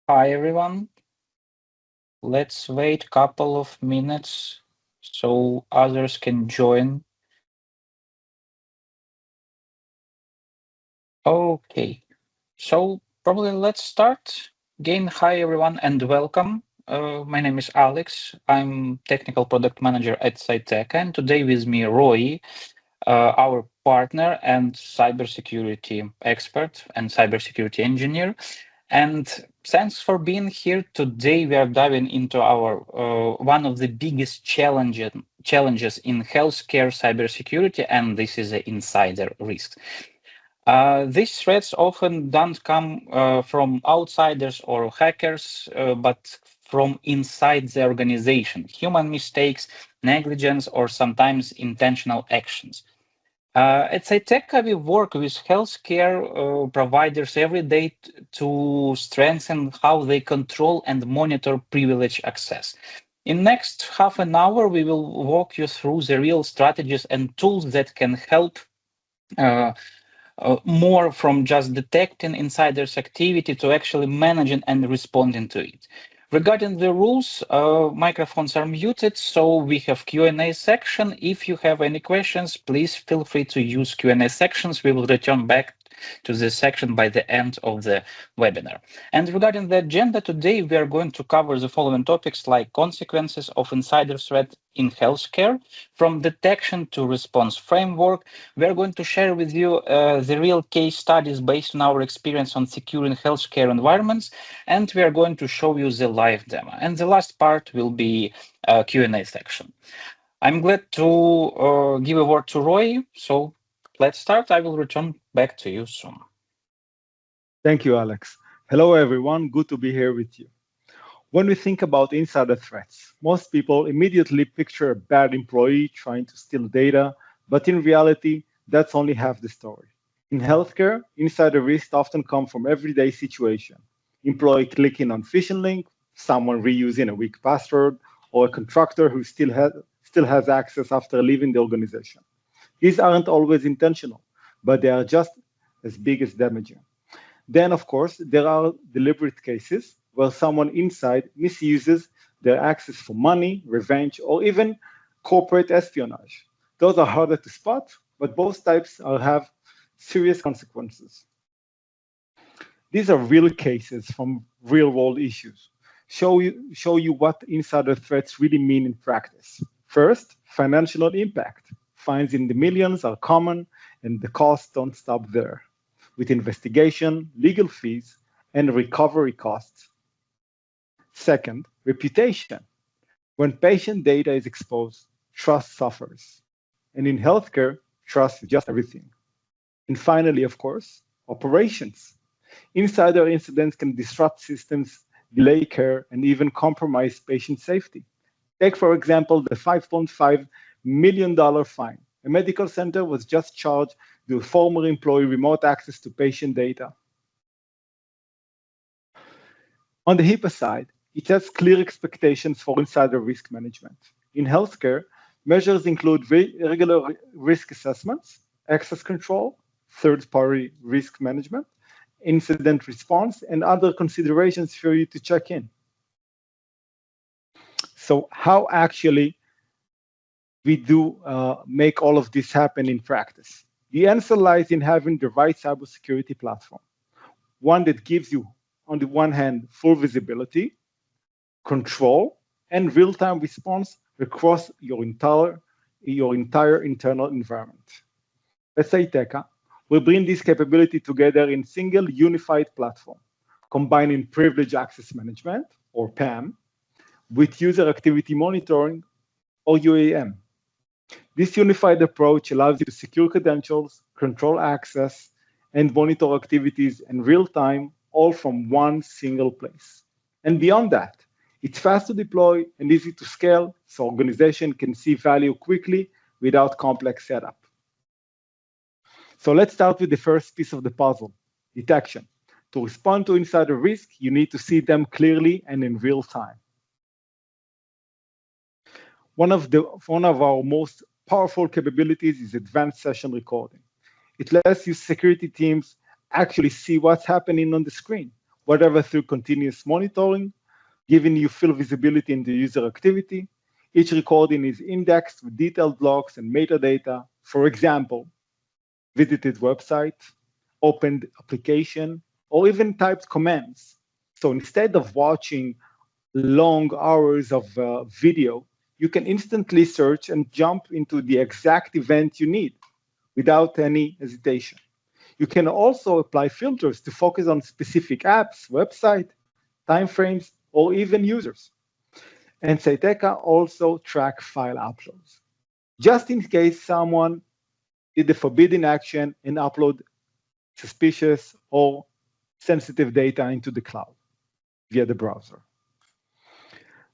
Hi everyone. Let's wait a couple of minutes so others can join. Okay, so probably let's start. Again, hi everyone and welcome. My name is Alex. I'm technical product manager at Syteca, and today with me Roy, our partner and cybersecurity expert and cybersecurity engineer. And thanks for being here. Today we are diving into our one of the biggest challenges in healthcare cybersecurity, and this is the insider risk. These threats often don't come from outsiders or hackers, but from inside the organization. Human mistakes, negligence, or sometimes intentional actions. At Syteca, we work with healthcare providers every day to strengthen how they control and monitor privilege access. In next half an hour, we will walk you through the real strategies and tools that can help uh, more from just detecting insiders' activity to actually managing and responding to it. Regarding the rules, microphones are muted, so we have Q&A section. If you have any questions, please feel free to use Q&A sections. We will return back to this section by the end of the webinar. And regarding the agenda today, we are going to cover the following topics like consequences of insider threat in healthcare, from detection to response framework. We are going to share with you the real case studies based on our experience on securing healthcare environments, and we are going to show you the live demo. And the last part will be a Q&A section. I'm glad to give a word to Roy. So let's start. I will return back to you soon. Thank you, Alex. Hello, everyone. Good to be here with you. When we think about insider threats, most people immediately picture a bad employee trying to steal data, but in reality, that's only half the story. In healthcare, insider risks often come from everyday situations. Employee clicking on phishing link, someone reusing a weak password, or a contractor who still has access after leaving the organization. These aren't always intentional, but they are just as big as damaging. Then, of course, there are deliberate cases where someone inside misuses their access for money, revenge, or even corporate espionage. Those are harder to spot, but both types have serious consequences. These are real cases from real-world issues. Show you what insider threats really mean in practice. First, financial impact. Fines in the millions are common, and the costs don't stop there, with investigation, legal fees, and recovery costs. Second, reputation. When patient data is exposed, trust suffers. And in healthcare, trust is just everything. And finally, of course, operations. Insider incidents can disrupt systems, delay care, and even compromise patient safety. Take, for example, the $5.5 million fine. A medical center was just charged with former employee remote access to patient data. On the HIPAA side, it has clear expectations for insider risk management. In healthcare, measures include regular risk assessments, access control, third-party risk management, incident response, and other considerations for you to check in. So how actually we do make all of this happen in practice? The answer lies in having the right cybersecurity platform, one that gives you, on the one hand, full visibility, control, and real-time response across your entire internal environment. At Syteca, we bring this capability together in single unified platform, combining privilege access management, or PAM, with user activity monitoring, or UAM. This unified approach allows you to secure credentials, control access, and monitor activities in real time, all from one single place. And beyond that, it's fast to deploy and easy to scale, so organizations can see value quickly without complex setup. So let's start with the first piece of the puzzle, detection. To respond to insider risk, you need to see them clearly and in real time. One of our most powerful capabilities is advanced session recording. It lets you security teams actually see what's happening on the screen. whatever through continuous monitoring, giving you full visibility into user activity. Each recording is indexed with detailed logs and metadata. For example, visited website, opened application, or even typed commands. So instead of watching long hours of video, you can instantly search and jump into the exact event you need without any hesitation. You can also apply filters to focus on specific apps, website, timeframes, or even users. And Syteca also track file uploads, just in case someone did a forbidden action and upload suspicious or sensitive data into the cloud via the browser.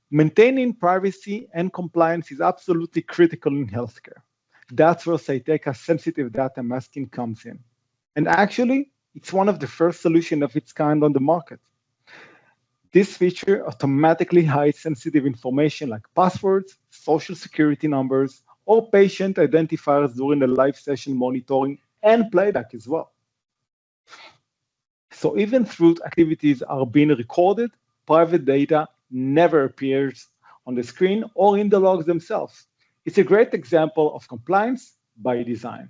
Maintaining privacy and compliance is absolutely critical in healthcare. That's where Syteca's sensitive data masking comes in. And actually, it's one of the first solutions of its kind on the market. This feature automatically hides sensitive information like passwords, social security numbers, or patient identifiers during the live session monitoring and playback as well. So even though activities are being recorded, private data never appears on the screen or in the logs themselves. It's a great example of compliance by design.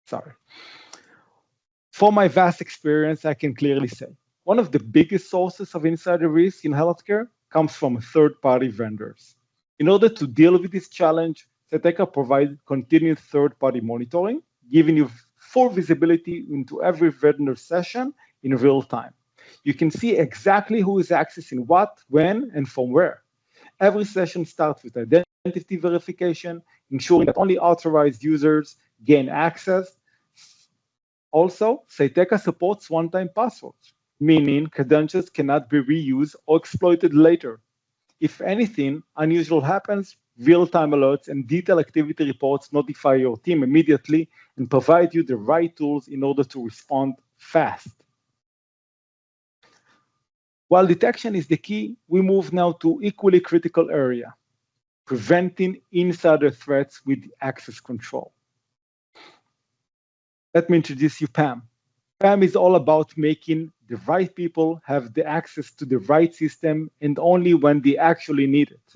Sorry. For my vast experience, I can clearly say, one of the biggest sources of insider risk in healthcare comes from third-party vendors. In order to deal with this challenge, Syteca provides continuous third-party monitoring, giving you full visibility into every vendor session in real time. You can see exactly who is accessing what, when, and from where. Every session starts with identity verification, ensuring that only authorized users gain access. Also, Syteca supports one-time passwords, meaning credentials cannot be reused or exploited later. If anything unusual happens, real-time alerts and detailed activity reports notify your team immediately and provide you the right tools in order to respond fast. While detection is the key, we move now to equally critical area, preventing insider threats with access control. Let me introduce you PAM. PAM is all about making the right people have the access to the right system and only when they actually need it.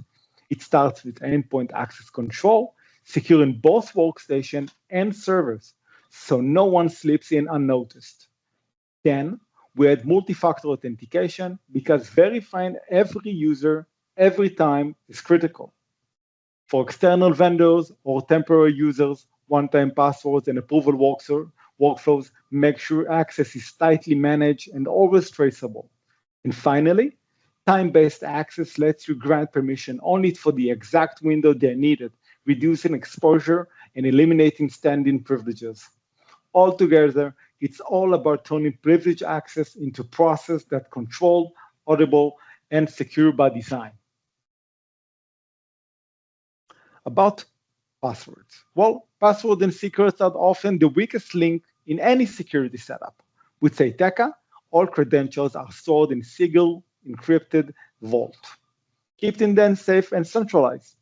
It starts with endpoint access control, securing both workstation and servers, so no one slips in unnoticed. Then we add multi-factor authentication because verifying every user every time is critical. For external vendors or temporary users, one-time passwords and approval workflows make sure access is tightly managed and always traceable. And finally, time-based access lets you grant permission only for the exact window they needed, reducing exposure and eliminating standing privileges. Altogether, it's all about turning privileged access into process that controlled, audible, and secure by design. About passwords. Well, passwords and secrets are often the weakest link in any security setup. With Syteca, all credentials are stored in single encrypted vault, keeping them safe and centralized.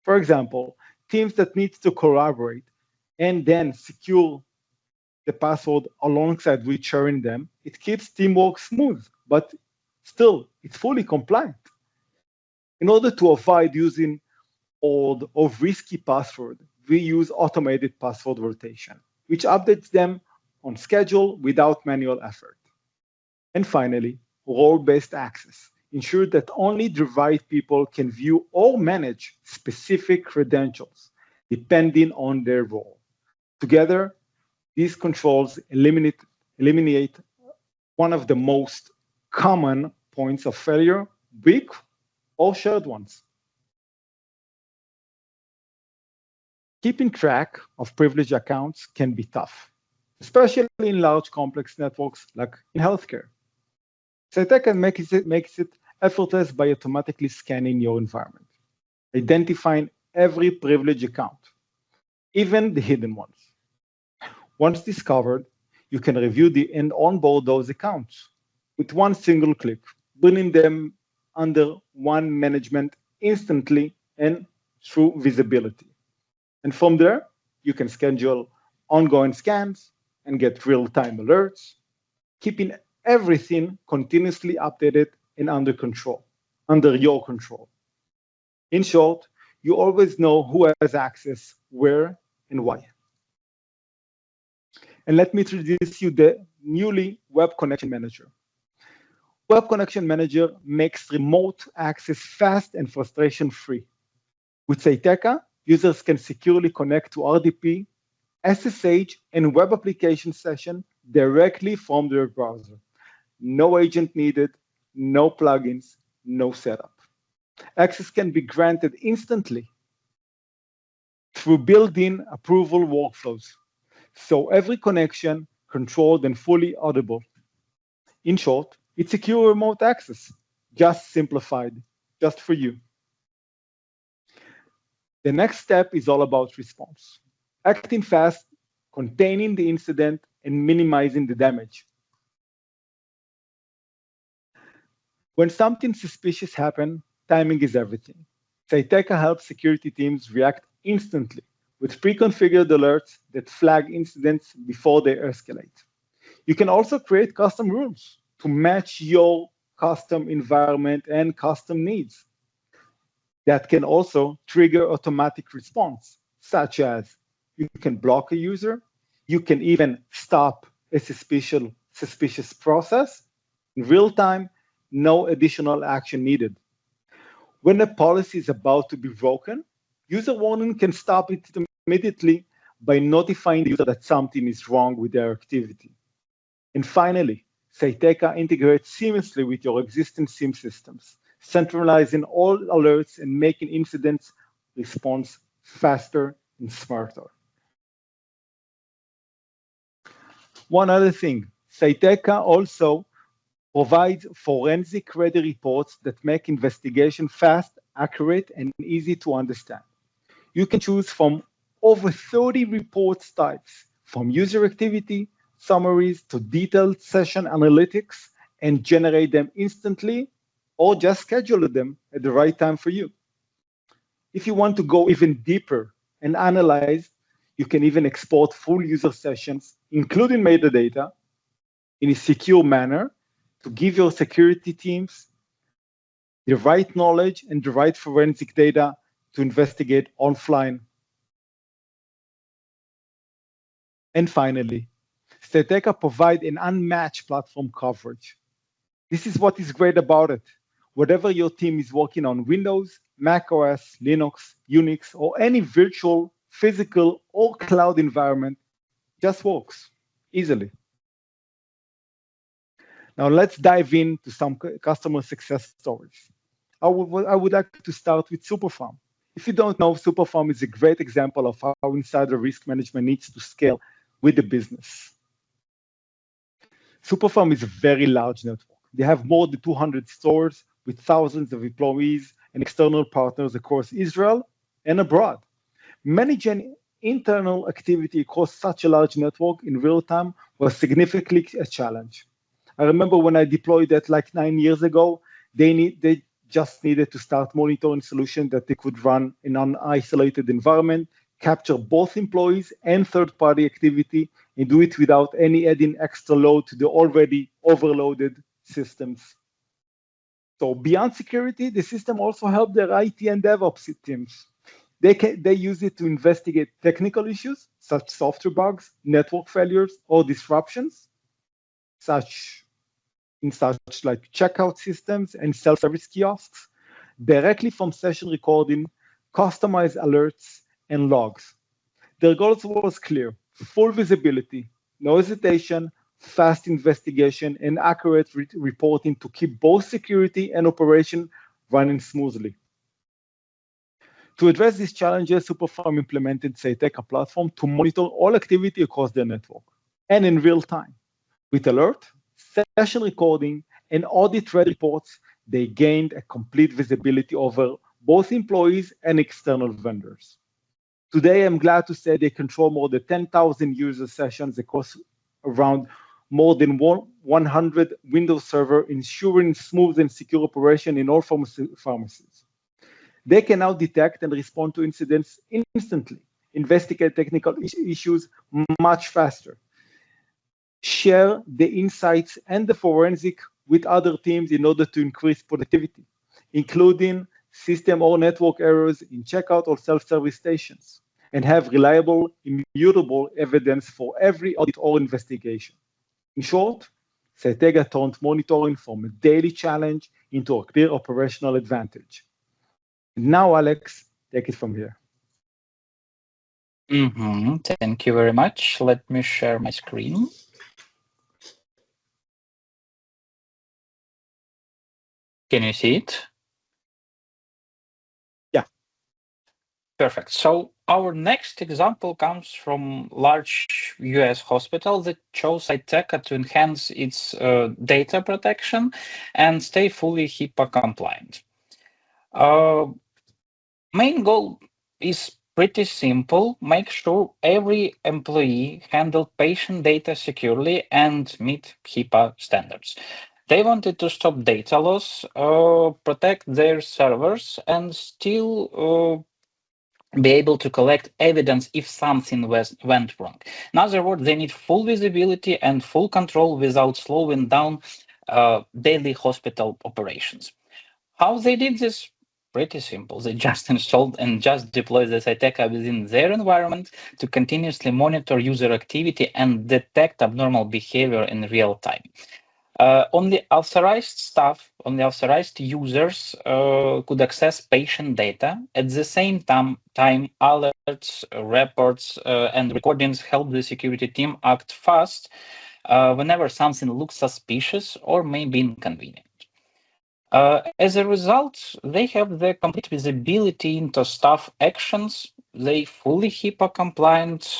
For example, teams that need to collaborate and then secure the password alongside with sharing them, it keeps teamwork smooth, but still, it's fully compliant. In order to avoid using old or risky password, we use automated password rotation, which updates them on schedule without manual effort. And finally, role-based access ensures that only the right people can view or manage specific credentials, depending on their role. Together, these controls eliminate one of the most common points of failure, weak or shared ones. Keeping track of privileged accounts can be tough, especially in large complex networks like in healthcare. Syteca makes it effortless by automatically scanning your environment, identifying every privileged account, even the hidden ones. Once discovered, you can review and onboard those accounts with one single click, bringing them under one management instantly and through visibility. And from there, you can schedule ongoing scans and get real-time alerts, keeping everything continuously updated and under your control. In short, you always know who has access, where, and why. And let me introduce you the newly Web Connection Manager. Web Connection Manager makes remote access fast and frustration-free. With Syteca, users can securely connect to RDP, SSH, and web application session directly from their browser. No agent needed, no plugins, no setup. Access can be granted instantly through built-in approval workflows. So every connection controlled and fully audible. In short, it's secure remote access, just simplified, just for you. The next step is all about response. Acting fast, containing the incident, and minimizing the damage. When something suspicious happens, timing is everything. Syteca helps security teams react instantly with pre-configured alerts that flag incidents before they escalate. You can also create custom rules to match your custom environment and custom needs. That can also trigger automatic response, such as you can block a user, you can even stop a suspicious process in real time, no additional action needed. When a policy is about to be broken, user warning can stop it immediately by notifying the user that something is wrong with their activity. And finally, Syteca integrates seamlessly with your existing SIEM systems, centralizing all alerts and making incidents response faster and smarter. One other thing, Syteca also provides forensic-ready reports that make investigation fast, accurate, and easy to understand. You can choose from over 30 reports types, from user activity, summaries, to detailed session analytics, and generate them instantly, or just schedule them at the right time for you. If you want to go even deeper and analyze, you can even export full user sessions, including metadata, in a secure manner to give your security teams the right knowledge and the right forensic data to investigate offline. And finally, Syteca provides an unmatched platform coverage. This is what is great about it. Whatever your team is working on, Windows, Mac OS, Linux, Unix, or any virtual, physical, or cloud environment, just works easily. Now let's dive into some customer success stories. I would like to start with Superfarm. If you don't know, Superfarm is a great example of how insider risk management needs to scale with the business. Superfarm is a very large network. They have more than 200 stores with thousands of employees and external partners across Israel and abroad. Managing internal activity across such a large network in real time was significantly a challenge. I remember when I deployed that like 9 years ago, they just needed to start monitoring solutions that they could run in an isolated environment, capture both employees and third-party activity, and do it without any adding extra load to the already overloaded systems. So beyond security, the system also helped their IT and DevOps teams. They use it to investigate technical issues, such software bugs, network failures, or disruptions, such like checkout systems and self-service kiosks, directly from session recording, customized alerts, and logs. Their goals was clear: full visibility, no hesitation, fast investigation, and accurate reporting to keep both security and operation running smoothly. To address these challenges, Superfarm implemented Syteca platform to monitor all activity across their network and in real time. With alert, session recording, and audit-ready reports, they gained a complete visibility over both employees and external vendors. Today, I'm glad to say they control more than 10,000 user sessions across around more than 100 Windows servers, ensuring smooth and secure operation in all pharmacies. They can now detect and respond to incidents instantly, investigate technical issues much faster. share the insights and the forensic with other teams in order to increase productivity, including system or network errors in checkout or self-service stations, and have reliable, immutable evidence for every audit or investigation. In short, Syteca turned monitoring from a daily challenge into a clear operational advantage. And now, Alex, take it from here. Thank you very much. Let me share my screen. Can you see it? Yeah. Perfect. So our next example comes from large US hospital that chose Syteca to enhance its data protection and stay fully HIPAA compliant. Main goal is pretty simple. Make sure every employee handle patient data securely and meet HIPAA standards. They wanted to stop data loss, protect their servers, and still be able to collect evidence if something went wrong. In other words, they need full visibility and full control without slowing down daily hospital operations. How they did this? Pretty simple. They just installed and just deployed the Syteca within their environment to continuously monitor user activity and detect abnormal behavior in real time. Only authorized staff, only authorized users could access patient data. At the same time alerts, reports, and recordings help the security team act fast whenever something looks suspicious or may be inconvenient. As a result, they have the complete visibility into staff actions. They fully HIPAA compliant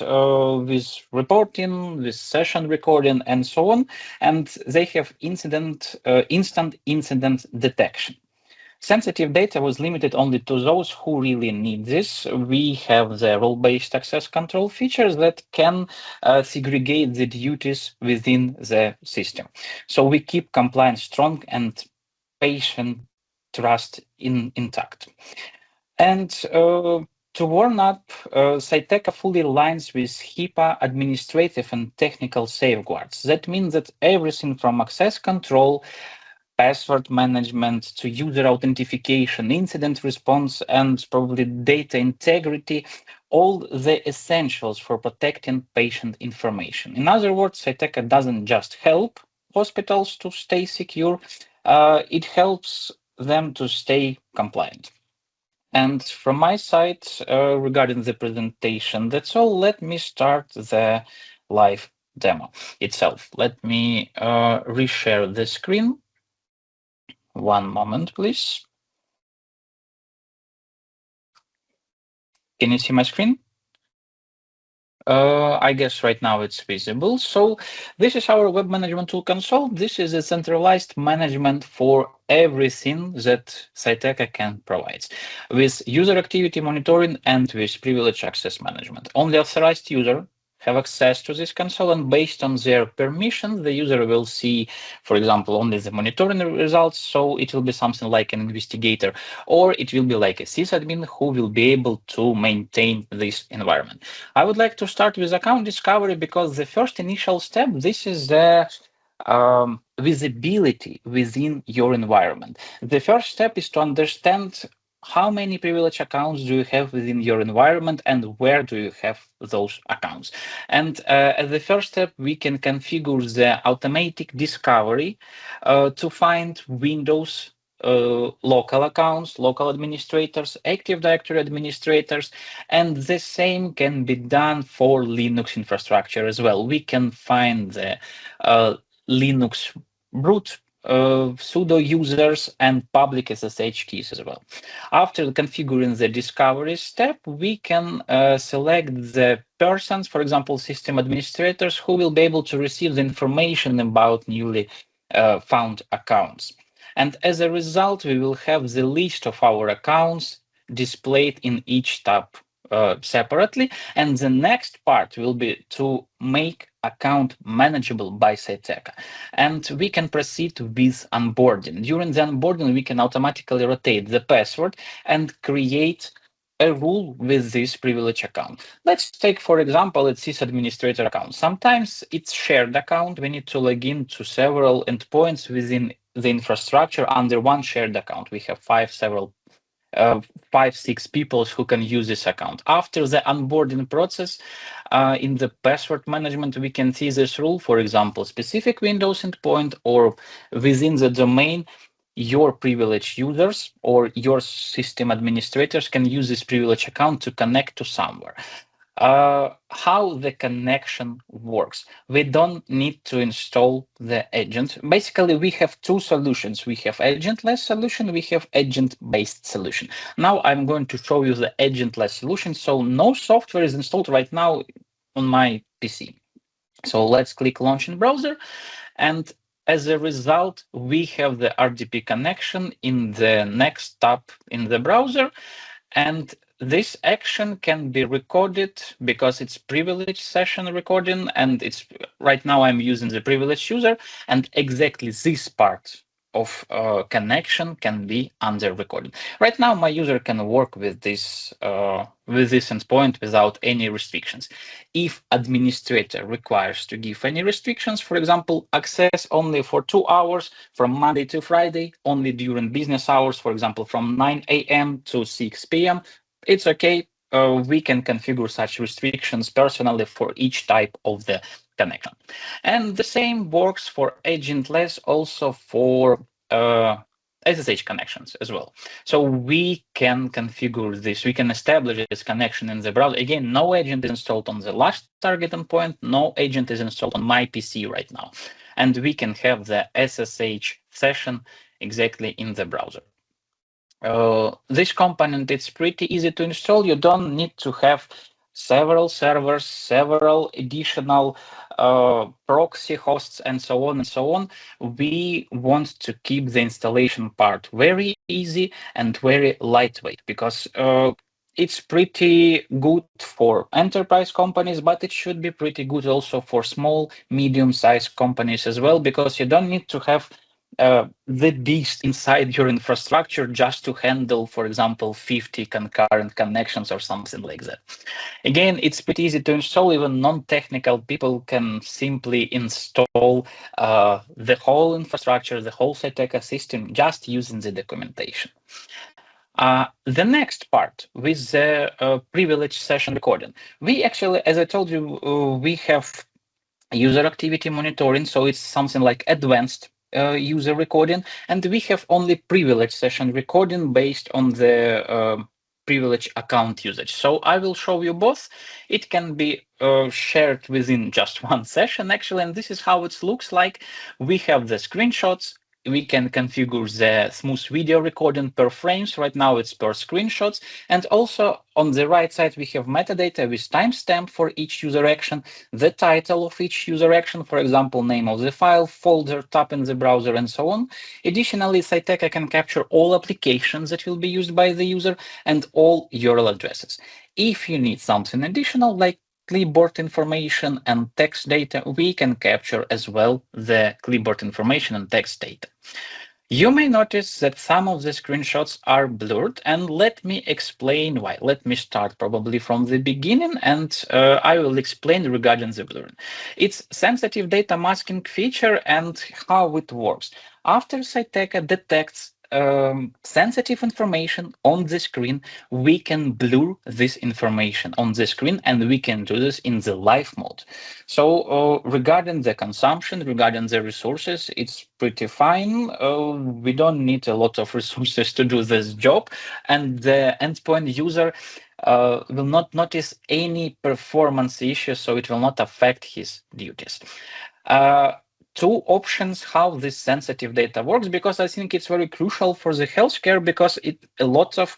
with reporting, with session recording, and so on. And they have instant incident detection. Sensitive data was limited only to those who really need this. We have the role-based access control features that can segregate the duties within the system. So we keep compliance strong and patient trust intact. And to warm up, Syteca fully aligns with HIPAA administrative and technical safeguards. That means that everything from access control, password management to user authentication, incident response, and probably data integrity, all the essentials for protecting patient information. In other words, Syteca doesn't just help hospitals to stay secure, it helps them to stay compliant. And from my side, regarding the presentation, that's all. Let me start the live demo itself. Let me reshare the screen. One moment, please. Can you see my screen? I guess right now it's visible. So this is our web management tool console. This is a centralized management for everything that Syteca can provide with user activity monitoring and with privilege access management. Only authorized user have access to this console, and based on their permission, the user will see, for example, only the monitoring results. So it will be something like an investigator, or it will be like a sysadmin who will be able to maintain this environment. I would like to start with account discovery because the first initial step, this is the visibility within your environment. The first step is to understand how many privileged accounts do you have within your environment and where do you have those accounts. And as the first step, we can configure the automatic discovery to find Windows local accounts, local administrators, Active Directory administrators, and the same can be done for Linux infrastructure as well. We can find the Linux root sudo users and public SSH keys as well. After configuring the discovery step, we can select the persons, for example, system administrators, who will be able to receive the information about newly found accounts. And as a result, we will have the list of our accounts displayed in each tab separately. And the next part will be to make account manageable by Syteca. And we can proceed with onboarding. During the onboarding, we can automatically rotate the password and create a rule with this privilege account. Let's take, for example, a sysadministrator account. Sometimes it's shared account. We need to log in to several endpoints within the infrastructure under one shared account. We have uh, 5, 6 people who can use this account. After the onboarding process, in the password management, we can see this rule, for example, specific Windows endpoint or within the domain, your privileged users or your system administrators can use this privilege account to connect to somewhere. How the connection works. We don't need to install the agent. Basically, we have two solutions. We have agentless solution, we have agent-based solution. Now I'm going to show you the agentless solution. So no software is installed right now on my PC. So let's click launch in browser. And as a result, we have the RDP connection in the next tab in the browser. And this action can be recorded because it's privileged session recording. And it's right now I'm using the privileged user. And exactly this part of connection can be under recording. Right now, my user can work with this endpoint without any restrictions. If administrator requires to give any restrictions, for example, access only for 2 hours from Monday to Friday, only during business hours, for example, from 9 a.m. to 6 p.m., it's okay. We can configure such restrictions personally for each type of the connection. And the same works for agentless also for SSH connections as well. So we can configure this, we can establish this connection in the browser. Again, no agent is installed on the last target endpoint, no agent is installed on my PC right now. And we can have the SSH session exactly in the browser. This component, it's pretty easy to install. You don't need to have several servers, several additional proxy hosts, and so on and so on. We want to keep the installation part very easy and very lightweight because it's pretty good for enterprise companies, but it should be pretty good also for small, medium-sized companies as well, because you don't need to have the beast inside your infrastructure just to handle, for example, 50 concurrent connections or something like that. Again, it's pretty easy to install. Even non-technical people can simply install the whole infrastructure, the whole Syteca system, just using the documentation. The next part with the privileged session recording. We actually, as I told you, we have user activity monitoring, so it's something like advanced user recording, and we have only privileged session recording based on the privilege account usage. So I will show you both. It can be shared within just one session actually, and this is how it looks like. We have the screenshots. We can configure the smooth video recording per frames. Right now it's per screenshots. And also on the right side, we have metadata with timestamp for each user action, the title of each user action, for example, name of the file, folder, tab in the browser, and so on. Additionally, Syteca can capture all applications that will be used by the user and all URL addresses. If you need something additional, like clipboard information and text data, we can capture as well the clipboard information and text data. You may notice that some of the screenshots are blurred, and let me explain why. Let me start probably from the beginning, and I will explain regarding the blurring. It's sensitive data masking feature and how it works. After Syteca detects sensitive information on the screen, we can blur this information on the screen, and we can do this in the live mode. So regarding the consumption, regarding the resources, it's pretty fine. We don't need a lot of resources to do this job, and the endpoint user will not notice any performance issues, so it will not affect his duties. Two options how this sensitive data works, because I think it's very crucial for the healthcare, because a lot of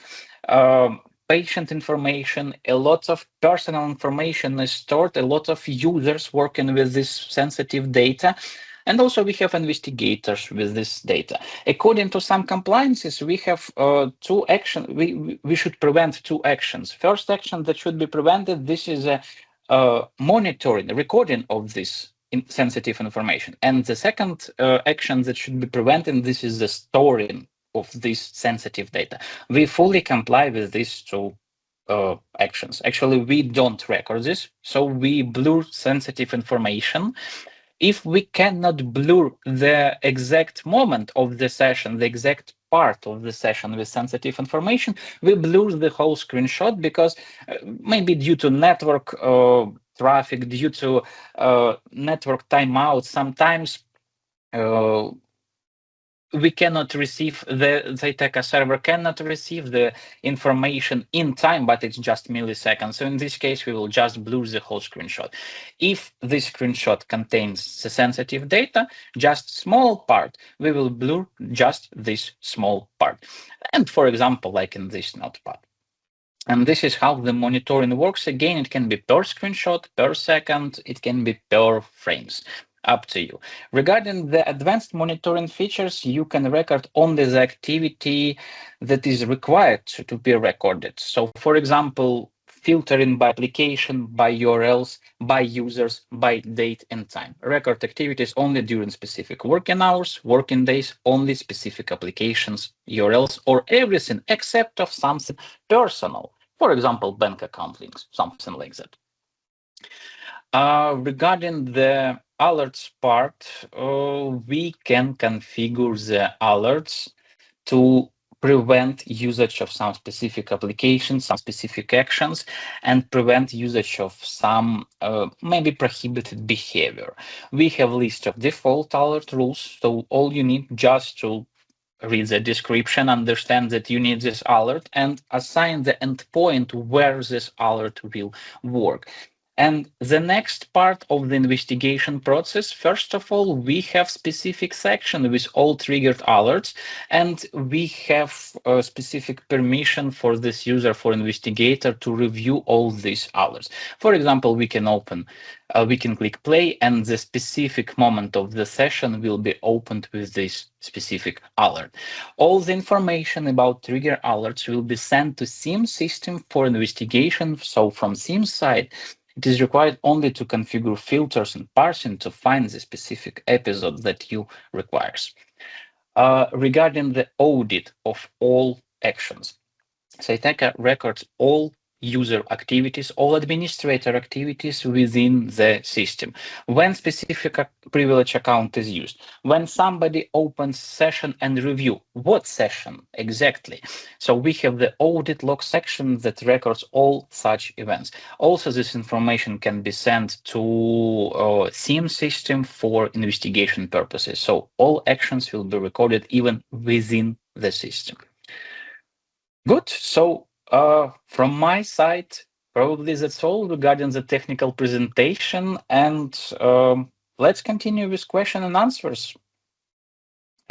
patient information, a lot of personal information is stored, a lot of users working with this sensitive data. And also we have investigators with this data. According to some compliances, we have two actions. We should prevent two actions. First action that should be prevented, this is a monitoring, recording of this sensitive information. And the second action that should be prevented, this is the storing of this sensitive data. We fully comply with these two actions. Actually, we don't record this, so we blur sensitive information. If we cannot blur the exact moment of the session, the exact part of the session with sensitive information, we blur the whole screenshot because maybe due to network traffic, due to network timeout, sometimes we cannot receive the Syteca server cannot receive the information in time, but it's just milliseconds. So in this case, we will just blur the whole screenshot. If this screenshot contains the sensitive data, just small part, we will blur just this small part. And for example, like in this notepad. And this is how the monitoring works. Again, it can be per screenshot, per second, it can be per frames. Up to you. Regarding the advanced monitoring features, you can record only the activity that is required to be recorded. So, for example, filtering by application, by URLs, by users, by date and time. Record activities only during specific working hours, working days, only specific applications, URLs, or everything except of something personal. For example, bank account links, something like that. Regarding the alerts part, we can configure the alerts to prevent usage of some specific applications, some specific actions, and prevent usage of some maybe prohibited behavior. We have a list of default alert rules, so all you need just to read the description, understand that you need this alert, and assign the endpoint where this alert will work. And the next part of the investigation process, first of all, we have specific section with all triggered alerts, and we have a specific permission for this user, for investigator, to review all these alerts. For example, we can click play, and the specific moment of the session will be opened with this specific alert. All the information about trigger alerts will be sent to SIEM system for investigation. So from SIEM side, it is required only to configure filters and parsing to find the specific episode that you requires. Regarding the audit of all actions, Syteca records all user activities, all administrator activities within the system. When specific privilege account is used, when somebody opens session and review, what session exactly? So we have the audit log section that records all such events. Also, this information can be sent to SIEM system for investigation purposes. So all actions will be recorded even within the system. Good. So from my side, probably that's all regarding the technical presentation. And let's continue with question and answers.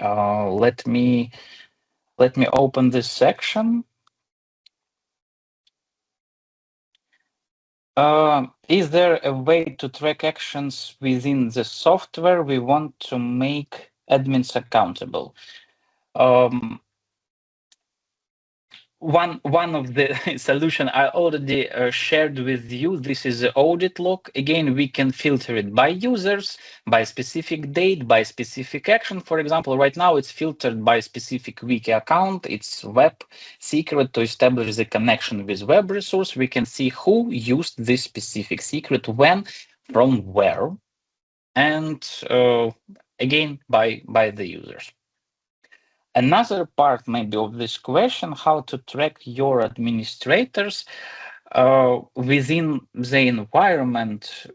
Let me open this section. Is there a way to track actions within the software we want to make admins accountable? One of the solution I already shared with you. This is the audit log. Again, we can filter it by users, by specific date, by specific action. For example, right now it's filtered by specific wiki account. It's web secret to establish the connection with web resource. We can see who used this specific secret, when, from where, and again by the users. Another part maybe of this question, how to track your administrators within the environment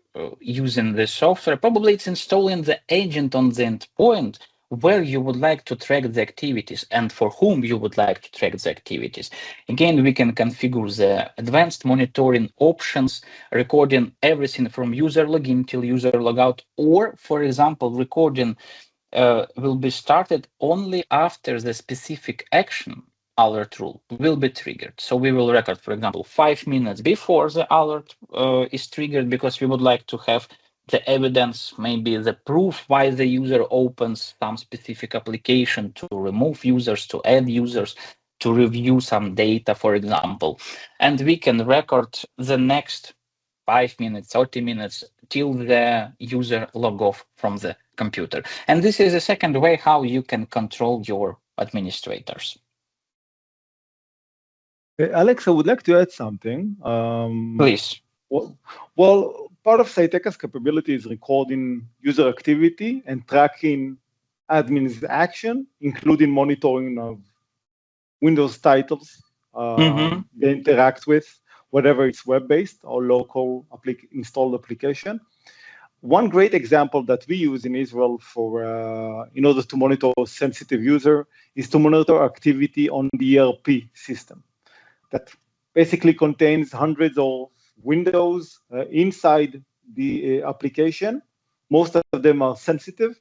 using the software. Probably it's installing the agent on the endpoint where you would like to track the activities and for whom you would like to track the activities. Again, we can configure the advanced monitoring options, recording everything from user login till user logout, or for example, recording will be started only after the specific action alert rule will be triggered. So we will record, for example, 5 minutes before the alert is triggered, because we would like to have the evidence, maybe the proof why the user opens some specific application, to remove users, to add users, to review some data, for example. And we can record the next 5 minutes, 30 minutes till the user log off from the computer. And this is a second way how you can control your administrators. Alex, I would like to add something. Please. Well, part of Syteca's capability is recording user activity and tracking admin's action, including monitoring of Windows titles Mm-hmm. they interact with, whether it's web-based or local installed application. One great example that we use in Israel for in order to monitor sensitive user is to monitor activity on the ERP system that basically contains hundreds of windows inside the application. Most of them are sensitive,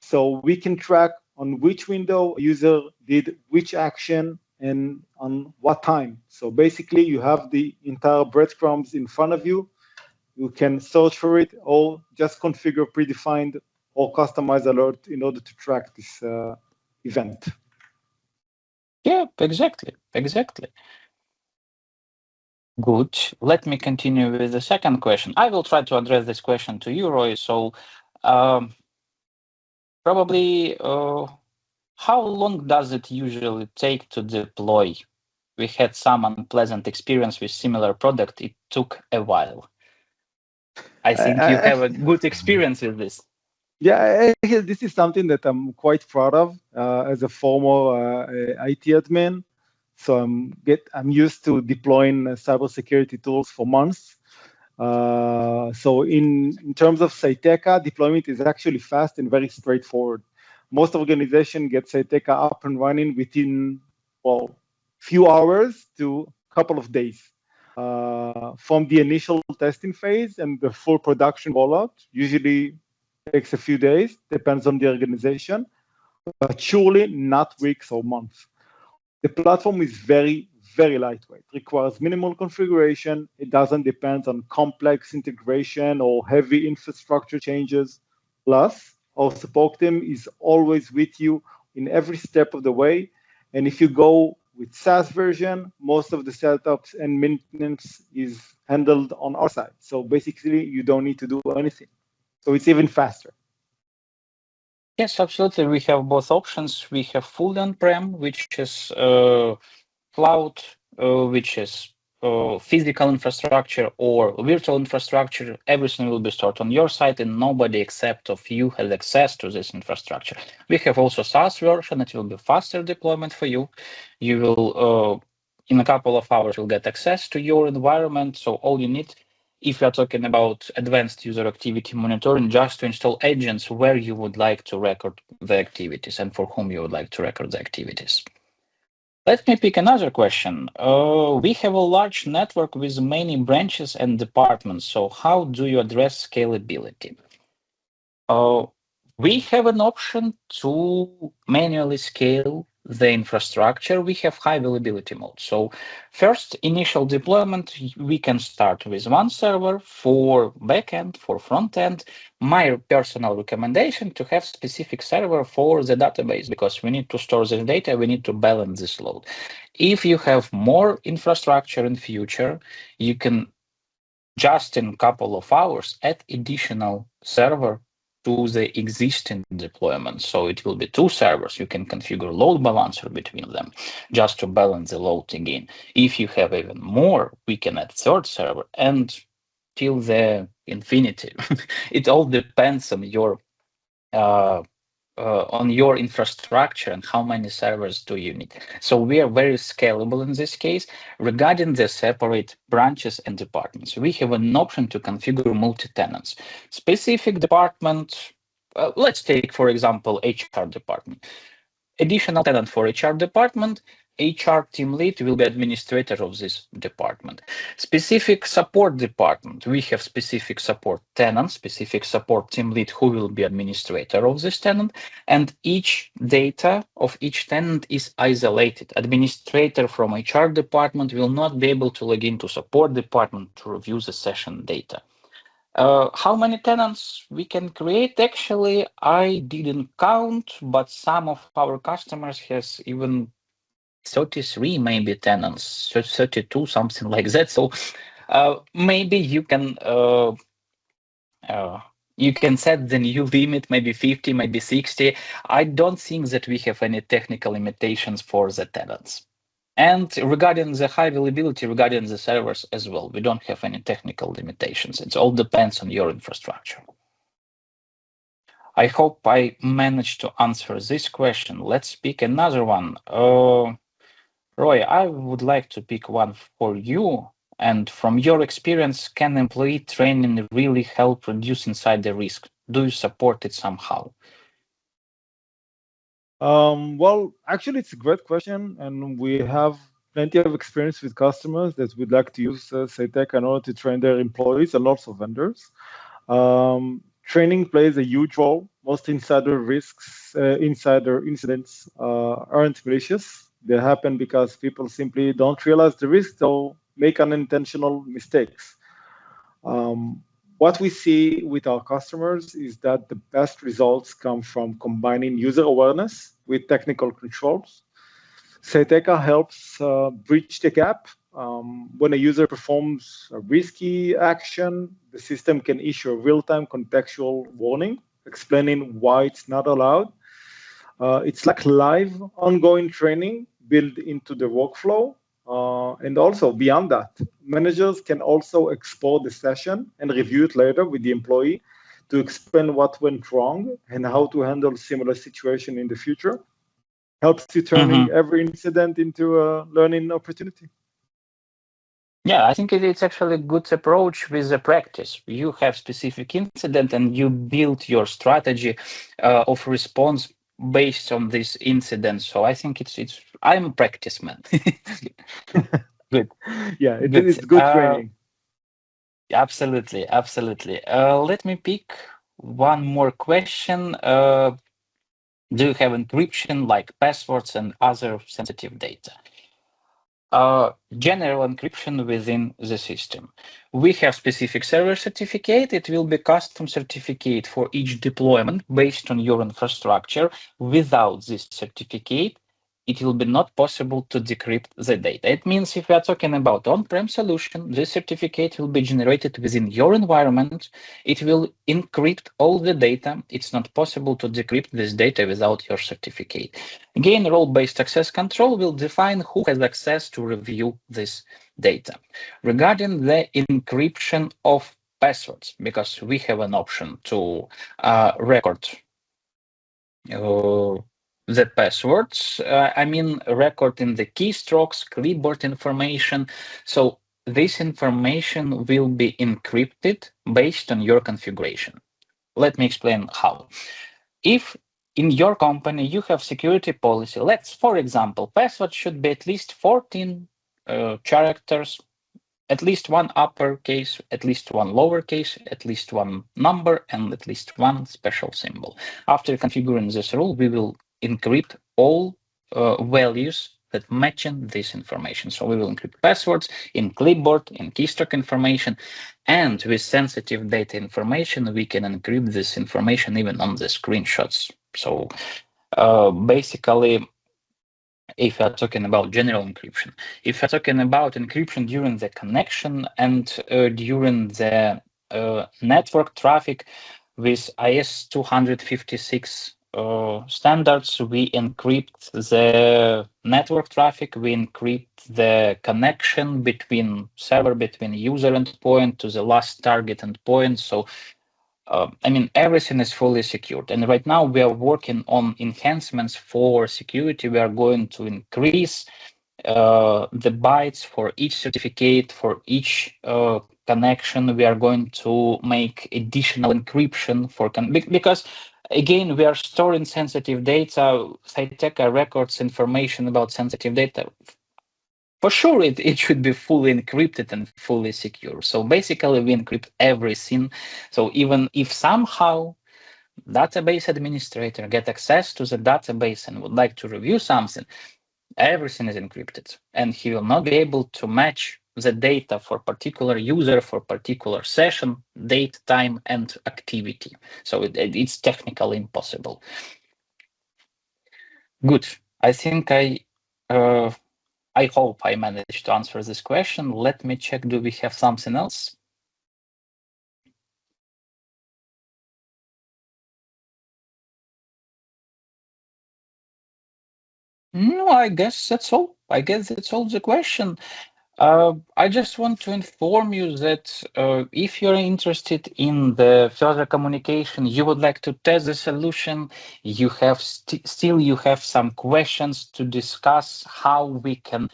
so we can track on which window a user did which action and on what time. So basically, you have the entire breadcrumbs in front of you. You can search for it or just configure predefined or customized alert in order to track this event. Yeah, exactly. Exactly. Good. Let me continue with the second question. I will try to address this question to you, Roy. So, um, probably, how long does it usually take to deploy? We had some unpleasant experience with similar product. It took a while. I think you have a Actually, good experience with this. yeah, actually, this is something that I'm quite proud of as a former IT admin. So I'm used to deploying cybersecurity tools for months. So in terms of Syteca, deployment is actually fast and very straightforward. Most organizations get Syteca up and running within, well, few hours to a couple of days. From the initial testing phase and the full production rollout, usually takes a few days, depends on the organization, but surely not weeks or months. The platform is very, very lightweight, requires minimal configuration. It doesn't depend on complex integration or heavy infrastructure changes. Plus, our support team is always with you in every step of the way. And if you go with SaaS version, most of the setups and maintenance is handled on our side. So basically, you don't need to do anything. So it's even faster. Yes, absolutely. We have both options. We have full on-prem, which is cloud, which is physical infrastructure or virtual infrastructure. Everything will be stored on your site, and nobody except of you has access to this infrastructure. We have also SaaS version. It will be faster deployment for you. You will, in a couple of hours, you'll get access to your environment. So all you need, if you are talking about advanced user activity monitoring, just to install agents where you would like to record the activities and for whom you would like to record the activities. Let me pick another question. We have a large network with many branches and departments. So how do you address scalability? Uh, we have an option to manually scale the infrastructure. We have high availability mode. So first initial deployment, we can start with one server for backend, for front end. My personal recommendation to have specific server for the database because we need to store the data. We need to balance this load. If you have more infrastructure in future, you can just in a couple of hours add additional server to the existing deployment. So it will be two servers. You can configure load balancer between them just to balance the load again. If you have even more, we can add third server and till the infinity. It all depends uh, on your infrastructure and how many servers do you need. So we are very scalable in this case. Regarding the separate branches and departments, we have an option to configure multi-tenants. Specific department, let's take, for example, HR department. Additional tenant for HR department, HR team lead will be administrator of this department. Specific support department, we have specific support tenant, specific support team lead who will be administrator of this tenant, and each data of each tenant is isolated. Administrator from HR department will not be able to log into support department to review the session data. How many tenants we can create? Actually, I didn't count, but some of our customers has even 33 maybe tenants, 32, something like that. So maybe you can set the new limit, maybe 50, maybe 60. I don't think that we have any technical limitations for the tenants. And regarding the high availability, regarding the servers as well, we don't have any technical limitations. It all depends on your infrastructure. I hope I managed to answer this question. Let's pick another one. Roy, I would like to pick one for you. And from your experience, can employee training really help reduce insider risk? Do you support it somehow? Well, actually, it's a great question, and we have plenty of experience with customers that would like to use Syteca in order to train their employees and lots of vendors. Training plays a huge role. Most insider risks, insider incidents aren't malicious. They happen because people simply don't realize the risk or make unintentional mistakes. Um, what we see with our customers is that the best results come from combining user awareness with technical controls. Syteca helps bridge the gap. When a user performs a risky action, the system can issue a real-time contextual warning explaining why it's not allowed. It's like live ongoing training built into the workflow. And also beyond that, managers can also export the session and review it later with the employee to explain what went wrong and how to handle similar situation in the future. Helps you turning every incident into a learning opportunity. Yeah, I think it's actually a good approach with the practice. You have specific incident and you build your strategy of response based on this incident. So I think I'm a practice man. Good, Yeah, good. it's good training. Absolutely, absolutely. Let me pick one more question. Do you have encryption like passwords and other sensitive data? General encryption within the system. We have specific server certificate. It will be custom certificate for each deployment based on your infrastructure. Without this certificate, it will be not possible to decrypt the data. It means if we are talking about on-prem solution, this certificate will be generated within your environment. It will encrypt all the data. It's not possible to decrypt this data without your certificate. Again, role-based access control will define who has access to review this data. Regarding the encryption of passwords, because we have an option to record the passwords, I mean, recording the keystrokes, clipboard information. So this information will be encrypted based on your configuration. Let me explain how. If in your company you have security policy, let's, for example, password should be at least 14 characters, at least one uppercase, at least one lowercase, at least one number, and at least one special symbol. After configuring this rule, we will encrypt all values that matching this information. So we will encrypt passwords in clipboard, in keystroke information, and with sensitive data information, we can encrypt this information even on the screenshots. So basically, if you're talking about general encryption, if you're talking about encryption during the connection and during the network traffic with IS 256 standards, we encrypt the network traffic, we encrypt the connection between server, between user endpoint to the last target endpoint. So I mean, everything is fully secured. And right now we are working on enhancements for security. We are going to increase the bytes for each certificate, for each connection. We are going to make additional encryption for because again, we are storing sensitive data. Syteca records information about sensitive data. For sure, it should be fully encrypted and fully secure. So basically, we encrypt everything. So even if somehow database administrator get access to the database and would like to review something, everything is encrypted, and he will not be able to match the data for particular user, for particular session, date, time, and activity. So it's technically impossible. Good. I think uh, I hope I managed to answer this question. Let me check, do we have something else? No, I guess that's all. I guess that's all the question. I just want to inform you that if you're interested in the further communication, you would like to test the solution, you have still you have some questions to discuss how we can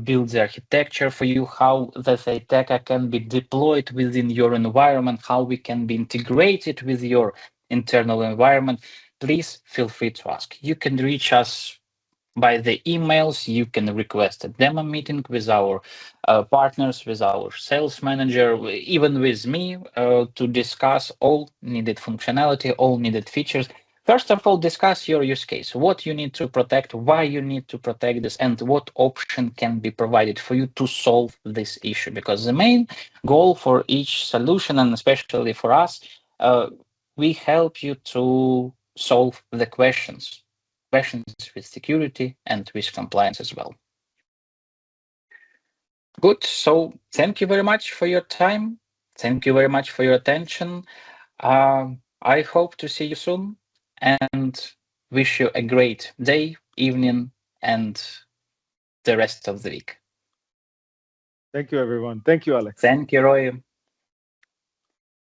build the architecture for you, how the Syteca can be deployed within your environment, how we can be integrated with your internal environment. Please feel free to ask. You can reach us by the emails. You can request a demo meeting with our partners, with our sales manager, even with me to discuss all needed functionality, all needed features. First of all, discuss your use case, what you need to protect, why you need to protect this, and what option can be provided for you to solve this issue. Because the main goal for each solution, and especially for us, we help you to solve the questions with security and with compliance as well. Good. So thank you very much for your time. Thank you very much for your attention. I hope to see you soon and wish you a great day, evening, and the rest of the week. Thank you, everyone. Thank you, Alex. Thank you, Roy.